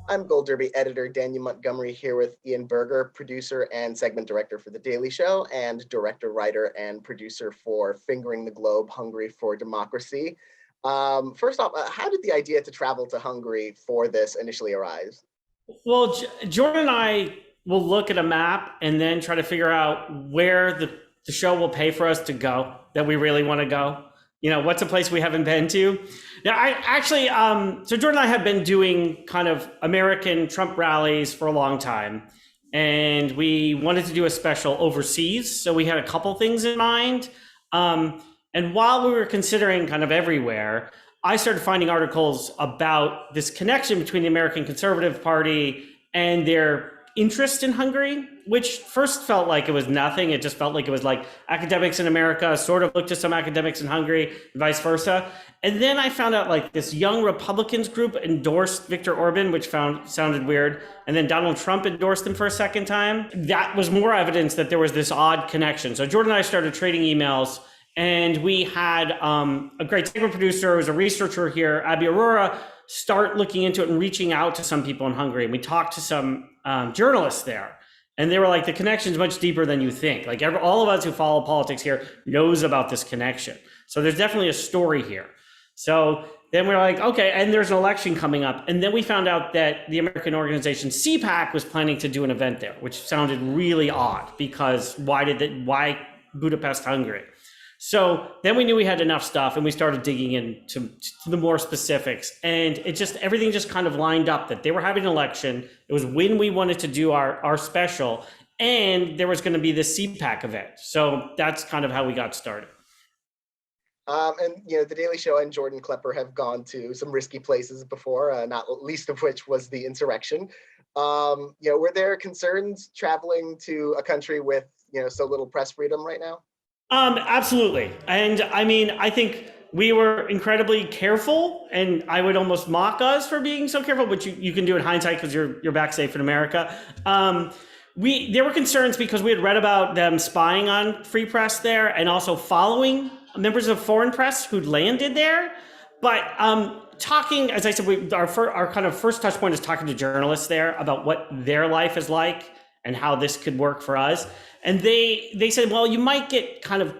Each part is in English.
I'm Gold Derby editor Daniel Montgomery here with Ian Berger, producer and segment director for The Daily Show, and director, writer, and producer for Fingering the Globe, Hungary for Democracy. First off, how did the idea to travel to Hungary for this initially arise? Well, Jordan and I will look at a map and then try to figure out where the show will pay for us to go, that we really want to go. You know, what's a place we haven't been to? Now, I actually, so Jordan and I have been doing kind of American Trump rallies for a long time, and we wanted to do a special overseas. So we had a couple things in mind. And while we were considering kind of everywhere, I started finding articles about this connection between the American Conservative Party and their interest in Hungary, which first felt like it was nothing. It just felt like it was like academics in America sort of looked to some academics in Hungary and vice versa. And then I found out like this young Republicans group endorsed Viktor Orban, which sounded weird. And then Donald Trump endorsed him for a second time. That was more evidence that there was this odd connection. So Jordan and I started trading emails, and we had a great segment producer who was a researcher here, Abby Aurora, start looking into it and reaching out to some people in Hungary. And we talked to some journalists there, and they were like, the connection's much deeper than you think. Like all of us who follow politics here knows about this connection. So there's definitely a story here. So then we're like, okay, and there's an election coming up. And then we found out that the American organization CPAC was planning to do an event there, which sounded really odd because why Budapest, Hungary? So then we knew we had enough stuff, and we started digging into the more specifics, and everything just kind of lined up that they were having an election. It was when we wanted to do our special, and there was going to be this CPAC event. So that's kind of how we got started. And The Daily Show and Jordan Klepper have gone to some risky places before, not least of which was the insurrection. Were there concerns traveling to a country with so little press freedom right now? Absolutely. And I mean, I think we were incredibly careful, and I would almost mock us for being so careful, but you can do it in hindsight because you're back safe in America. There were concerns because we had read about them spying on free press there and also following members of foreign press who'd landed there. But talking, as I said, our kind of first touch point is talking to journalists there about what their life is like and how this could work for us. And they said, well, you might get kind of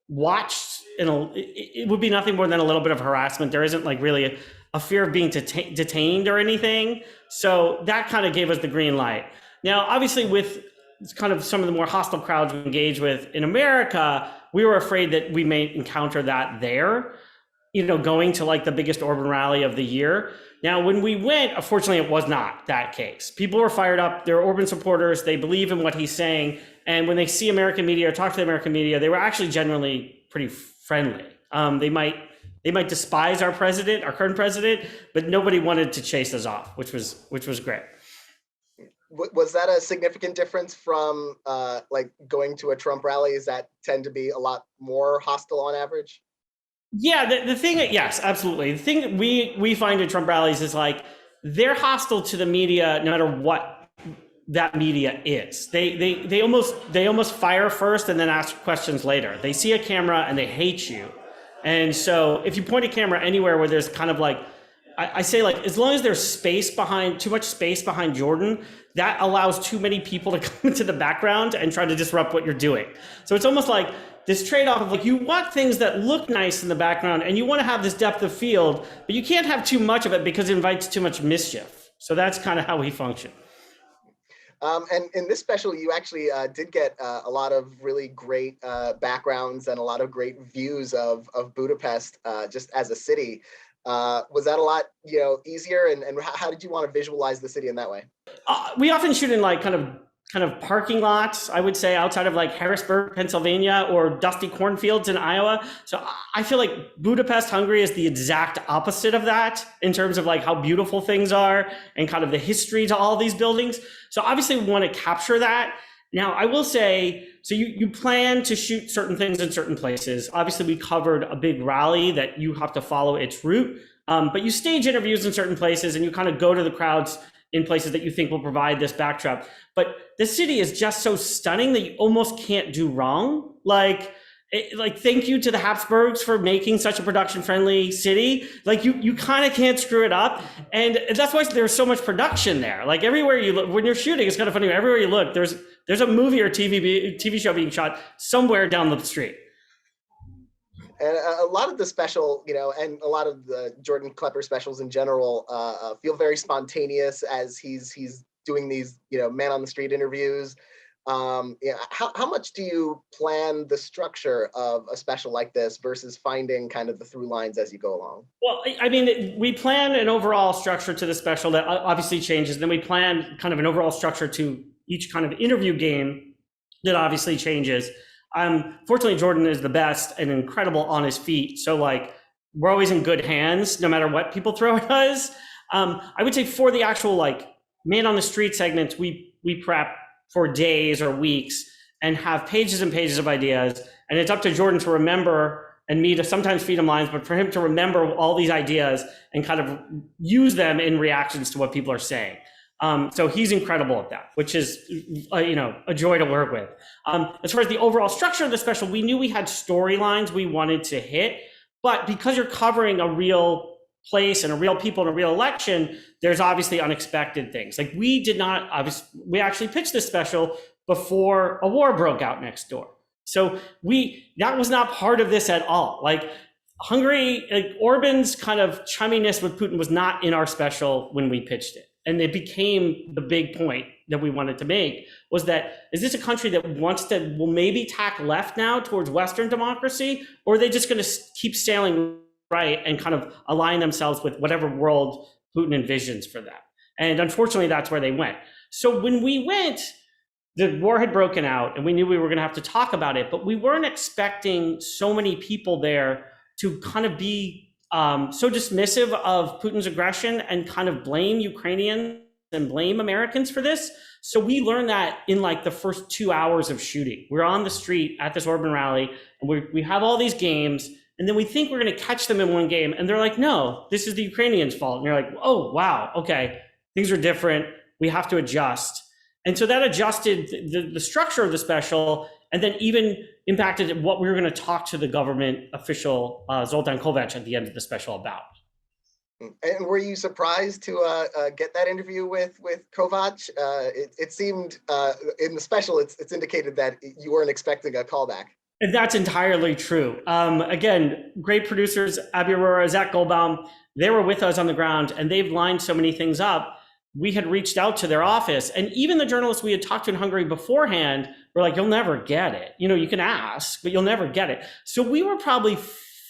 watched. It would be nothing more than a little bit of harassment. There isn't like really a fear of being detained or anything. So that kind of gave us the green light. Now, obviously, with kind of some of the more hostile crowds we engage with in America, we were afraid that we may encounter that there, going to like the biggest Orban rally of the year. Now, when we went, unfortunately, it was not that case. People were fired up. They're Orban supporters. They believe in what he's saying. And when they see American media or talk to the American media, they were actually generally pretty friendly. They might despise our president, our current president, but nobody wanted to chase us off, which was great. Was that a significant difference from like going to a Trump rally? Does that tend to be a lot more hostile on average? Yeah, the thing, yes, absolutely. The thing that we find at Trump rallies is like they're hostile to the media no matter what that media is. They almost fire first and then ask questions later. They see a camera and they hate you. And so if you point a camera anywhere where there's kind of like, I say like, as long as there's too much space behind Jordan, that allows too many people to come into the background and try to disrupt what you're doing. So it's almost like this trade-off of like, you want things that look nice in the background and you want to have this depth of field, but you can't have too much of it because it invites too much mischief. So that's kind of how we function. And in this special, you actually did get a lot of really great backgrounds and a lot of great views of Budapest just as a city. Was that a lot, easier? And how did you want to visualize the city in that way? We often shoot in like kind of parking lots, I would say, outside of like Harrisburg, Pennsylvania, or dusty cornfields in Iowa. So I feel like Budapest, Hungary is the exact opposite of that in terms of like how beautiful things are and kind of the history to all these buildings. So obviously we want to capture that. Now, I will say, so you plan to shoot certain things in certain places. Obviously, we covered a big rally that you have to follow its route, but you stage interviews in certain places and you kind of go to the crowds in places that you think will provide this backdrop. But the city is just so stunning that you almost can't do wrong. Like, Like, thank you to the Hapsburgs for making such a production friendly city. Like, you kind of can't screw it up. And that's why there's so much production there. Like, everywhere you look, when you're shooting, it's kind of funny. Everywhere you look, there's a movie or TV show being shot somewhere down the street. And a lot of the special, and a lot of the Jordan Klepper specials in general feel very spontaneous as he's doing these, man on the street interviews. How much do you plan the structure of a special like this versus finding kind of the through lines as you go along? Well, I mean, we plan an overall structure to the special that obviously changes. Then we plan kind of an overall structure to each kind of interview game that obviously changes. Fortunately, Jordan is the best and incredible on his feet. So like, we're always in good hands, no matter what people throw at us. I would say for the actual like man on the street segments, we prep for days or weeks and have pages and pages of ideas. And it's up to Jordan to remember and me to sometimes feed him lines, but for him to remember all these ideas and kind of use them in reactions to what people are saying. So he's incredible at that, which is, a joy to work with. As far as the overall structure of the special, we knew we had storylines we wanted to hit, but because you're covering a real place and a real people and a real election, there's obviously unexpected things. Like we actually pitched this special before a war broke out next door. So that was not part of this at all. Like Hungary, like Orban's kind of chumminess with Putin was not in our special when we pitched it. And it became the big point that we wanted to make was that, is this a country that will maybe tack left now towards Western democracy, or are they just going to keep sailing right and kind of align themselves with whatever world Putin envisions for them? And unfortunately, that's where they went. So when we went, the war had broken out and we knew we were going to have to talk about it, but we weren't expecting so many people there to kind of be so dismissive of Putin's aggression and kind of blame Ukrainians and blame Americans for this. So we learned that in like the first 2 hours of shooting. We're on the street at this Orban rally and we have all these games, and then we think we're going to catch them in one game, and they're like, no, this is the Ukrainians' fault. And you're like, oh, wow, okay, things are different. We have to adjust. And so that adjusted the structure of the special, and then even impacted what we were going to talk to the government official, Zoltan Kovac, at the end of the special about. And were you surprised to get that interview with Kovac? It seemed in the special, it's indicated that you weren't expecting a callback. And that's entirely true. Again, great producers, Abby Aurora, Zach Goldbaum, they were with us on the ground and they've lined so many things up. We had reached out to their office, and even the journalists we had talked to in Hungary beforehand were like, you'll never get it. You can ask, but you'll never get it. So we were probably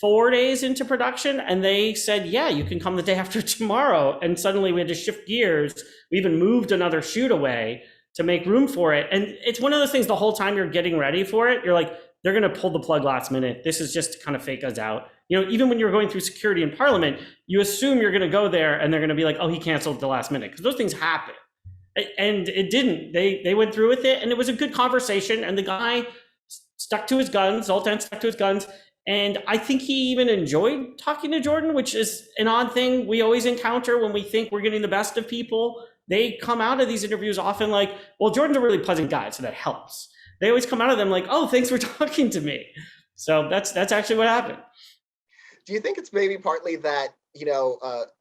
4 days into production and they said, yeah, you can come the day after tomorrow. And suddenly we had to shift gears. We even moved another shoot away to make room for it. And it's one of those things, the whole time you're getting ready for it, you're like, they're going to pull the plug last minute. This is just to kind of fake us out. Even when you're going through security in Parliament, you assume you're going to go there and they're going to be like, oh, he canceled at the last minute, because those things happen. And it didn't. They went through with it, and it was a good conversation. And the guy stuck to his guns. Zoltan stuck to his guns. And I think he even enjoyed talking to Jordan, which is an odd thing we always encounter when we think we're getting the best of people. They come out of these interviews often like, well, Jordan's a really pleasant guy, so that helps. They always come out of them like, oh, thanks for talking to me. So that's actually what happened. Do you think it's maybe partly that,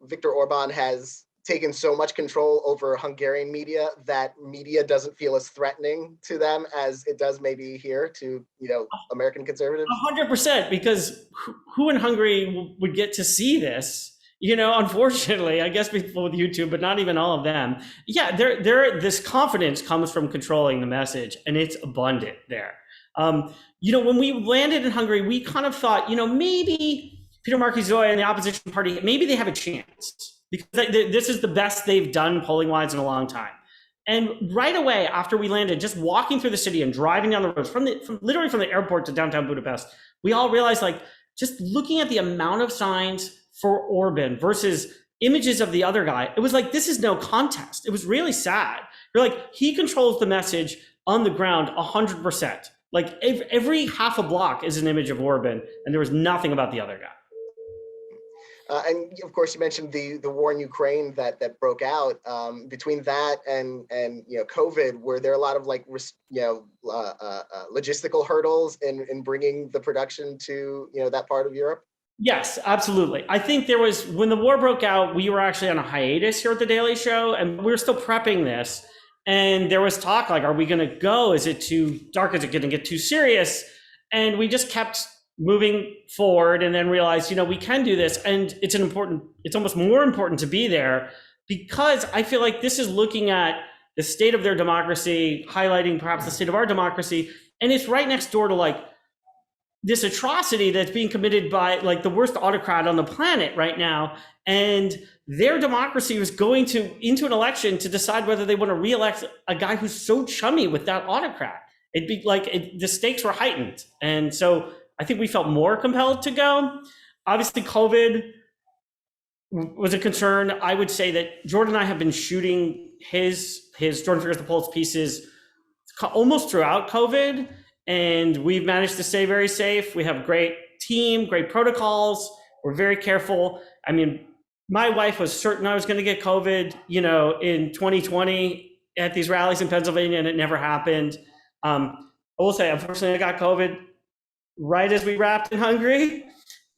Viktor Orban has taken so much control over Hungarian media that media doesn't feel as threatening to them as it does maybe here to, American conservatives? 100%, because who in Hungary would get to see this? Unfortunately, I guess people with YouTube, but not even all of them. Yeah, this confidence comes from controlling the message, and it's abundant there. When we landed in Hungary, we kind of thought, maybe Peter Markizoy and the opposition party, maybe they have a chance, because this is the best they've done polling-wise in a long time. And right away after we landed, just walking through the city and driving down the roads, literally from the airport to downtown Budapest, we all realized, like, just looking at the amount of signs for Orban versus images of the other guy, it was like, this is no contest. It was really sad. You're like, he controls the message on the ground 100%. Like every half a block is an image of Orban, and there was nothing about the other guy. And of course, you mentioned the war in Ukraine that broke out. Between that and COVID, were there a lot of like logistical hurdles in bringing the production to that part of Europe? Yes, absolutely. I think there was, when the war broke out, we were actually on a hiatus here at the Daily Show, and we were still prepping this. And there was talk like, are we going to go? Is it too dark? Is it going to get too serious? And we just kept moving forward, and then realized, we can do this. And it's almost more important to be there, because I feel like this is looking at the state of their democracy, highlighting perhaps the state of our democracy. And it's right next door to like this atrocity that's being committed by like the worst autocrat on the planet right now. And their democracy was going into an election to decide whether they want to reelect a guy who's so chummy with that autocrat. It'd be like the stakes were heightened. And so I think we felt more compelled to go. Obviously, COVID was a concern. I would say that Jordan and I have been shooting his Jordan Figures the Pulse pieces almost throughout COVID. And we've managed to stay very safe. We have a great team, great protocols. We're very careful. I mean, my wife was certain I was going to get COVID, in 2020 at these rallies in Pennsylvania, and it never happened. I will say, unfortunately, I got COVID right as we wrapped in Hungary,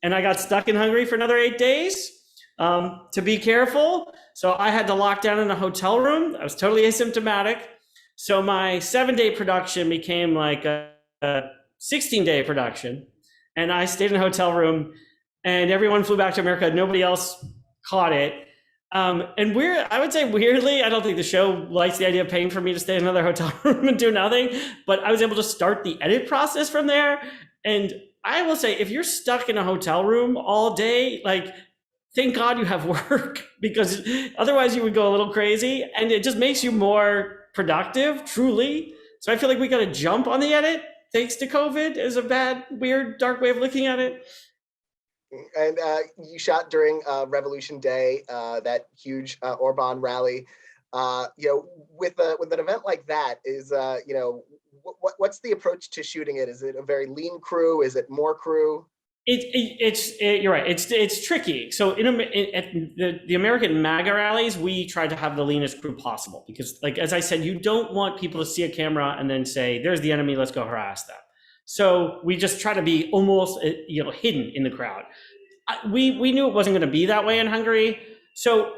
and I got stuck in Hungary for another 8 days to be careful. So I had to lock down in a hotel room. I was totally asymptomatic. So my 7-day production became like a 16-day production, and I stayed in a hotel room, and everyone flew back to America. Nobody else caught it. And I would say weirdly, I don't think the show likes the idea of paying for me to stay in another hotel room and do nothing, but I was able to start the edit process from there. And I will say, if you're stuck in a hotel room all day, like, thank God you have work, because otherwise you would go a little crazy, and it just makes you more productive, truly. So I feel like we got to jump on the edit, thanks to COVID, is a bad, weird, dark way of looking at it. And you shot during Revolution Day, that huge Orban rally. With an event like that, is what's the approach to shooting it? Is it a very lean crew? Is it more crew? You're right. It's tricky. So at the American MAGA rallies, we try to have the leanest crew possible, because, like, as I said, you don't want people to see a camera and then say, "There's the enemy, let's go harass them." So we just try to be almost hidden in the crowd. We knew it wasn't going to be that way in Hungary, so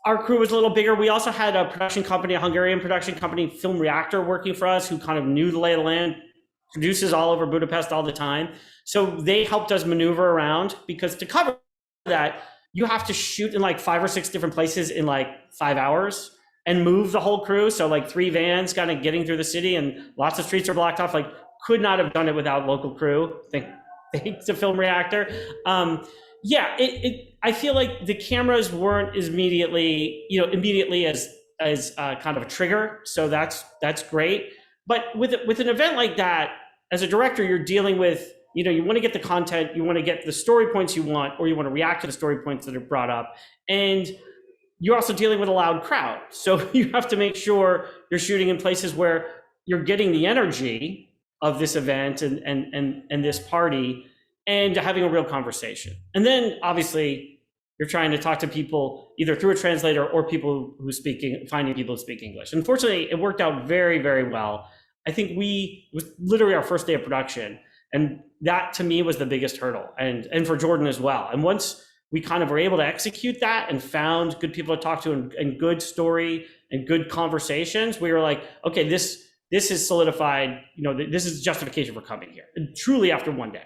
our crew was a little bigger. We also had a production company, a Hungarian production company, Film Reactor, working for us, who kind of knew the lay of the land, produces all over Budapest all the time. So they helped us maneuver around, because to cover that, you have to shoot in like 5 or 6 different places in like 5 hours and move the whole crew. So like 3 vans kind of getting through the city, and lots of streets are blocked off. Like, could not have done it without local crew. Thanks to Film Reactor. I feel like the cameras weren't as immediately as kind of a trigger. So that's great. But with an event like that, as a director, you're dealing with, you want to get the content, you want to get the story points you want, or you want to react to the story points that are brought up. And you're also dealing with a loud crowd. So you have to make sure you're shooting in places where you're getting the energy of this event and this party, and having a real conversation. And then obviously you're trying to talk to people either through a translator or finding people who speak English. Unfortunately, it worked out very, very well. I think it was literally our first day of production, and that to me was the biggest hurdle, and for Jordan as well. And once we kind of were able to execute that and found good people to talk to, and good story and good conversations, we were like, okay, this is solidified, this is justification for coming here, and truly after one day.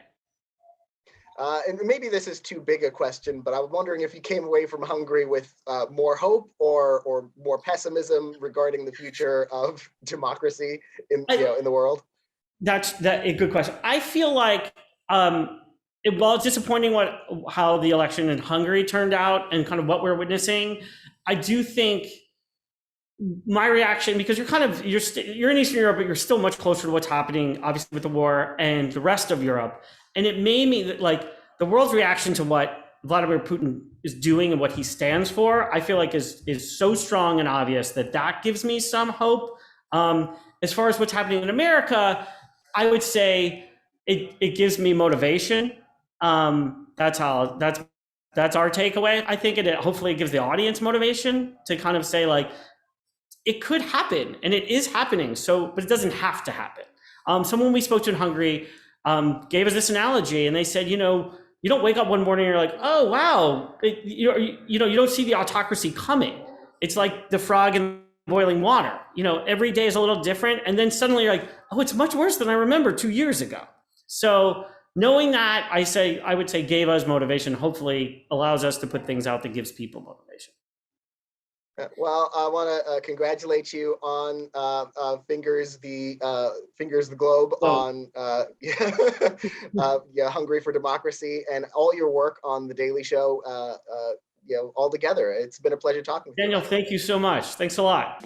And maybe this is too big a question, but I'm wondering if you came away from Hungary with more hope or more pessimism regarding the future of democracy in the world. That's a good question. I feel like while it's disappointing how the election in Hungary turned out and kind of what we're witnessing, I do think my reaction, because you're in Eastern Europe, but you're still much closer to what's happening, obviously, with the war and the rest of Europe. And it made me like the world's reaction to what Vladimir Putin is doing and what he stands for, I feel like is so strong and obvious that gives me some hope. As far as what's happening in America, I would say it gives me motivation. That's That's our takeaway. I think it hopefully gives the audience motivation to kind of say like, it could happen and it is happening. So, but it doesn't have to happen. Someone we spoke to in Hungary gave us this analogy, and they said, you don't wake up one morning and you're like, oh, wow, you don't see the autocracy coming. It's like the frog in boiling water. Every day is a little different. And then suddenly you're like, oh, it's much worse than I remember 2 years ago. So knowing that, I would say gave us motivation, hopefully allows us to put things out that gives people motivation. Well, I want to congratulate you on Fingers the Globe on Hungry for Democracy, and all your work on The Daily Show, all together. It's been a pleasure talking with you. Daniel, thank you so much. Thanks a lot.